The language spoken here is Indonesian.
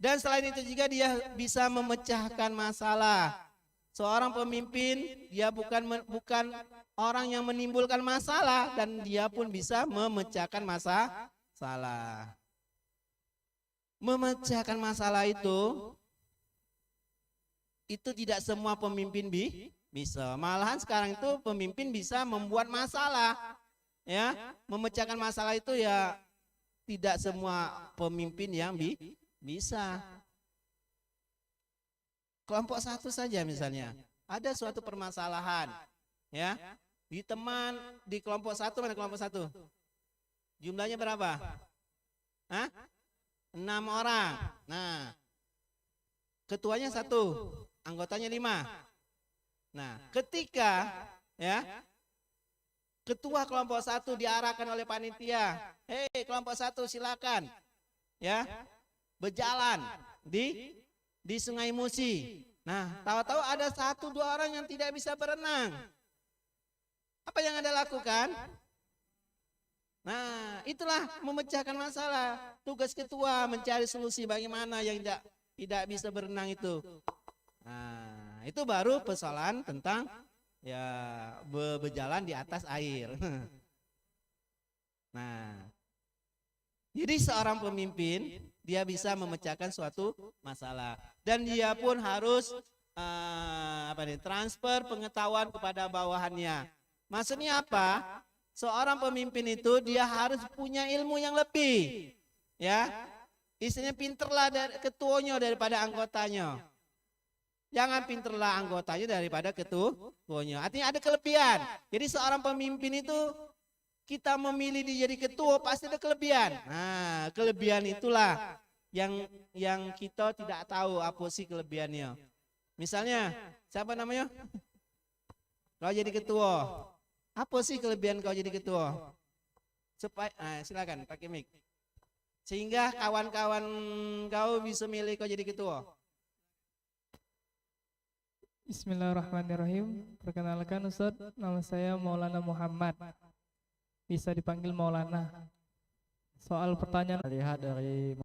Dan selain itu juga dia bisa memecahkan masalah. Seorang pemimpin dia bukan orang yang menimbulkan masalah, dan dia pun bisa memecahkan masalah. Memecahkan masalah itu tidak semua pemimpin bisa. Malahan sekarang itu pemimpin bisa membuat masalah. Ya, memecahkan masalah itu ya tidak semua pemimpin yang bisa. Kelompok satu saja misalnya, ada suatu permasalahan, ya, di teman di kelompok satu, mana kelompok satu? Jumlahnya berapa? Hah? 6 orang. Nah, ketuanya 1, anggotanya 5. Nah, ketika ya ketua kelompok 1 diarahkan oleh panitia, hei kelompok 1 silakan ya berjalan di Sungai Musi. Nah, tahu-tahu ada 1-2 orang yang tidak bisa berenang. Apa yang Anda lakukan? Nah, itulah memecahkan masalah. Tugas ketua mencari solusi bagaimana yang tidak bisa berenang itu. Nah, itu baru persoalan tentang ya berjalan di atas air. Nah, jadi seorang pemimpin dia bisa memecahkan suatu masalah, dan dia pun harus transfer pengetahuan kepada bawahannya. Maksudnya apa? Seorang pemimpin itu dia harus punya ilmu yang lebih, ya. Istilahnya pinterlah dari ketuanya daripada anggotanya. Jangan pinterlah anggotanya daripada ketuanya. Artinya ada kelebihan. Jadi seorang pemimpin itu kita memilih dia jadi ketua pasti ada kelebihan. Nah, kelebihan itulah yang kita tidak tahu apa sih kelebihannya. Misalnya, siapa namanya? Kau jadi ketua. Apa sih kelebihan kau jadi ketua? Silakan pakai mic. Sehingga kawan-kawan kau bisa milih kau jadi ketua. Bismillahirrahmanirrahim. Perkenalkan Ustaz, nama saya Maulana Muhammad. Bisa dipanggil Maulana. Soal pertanyaan Lihat dari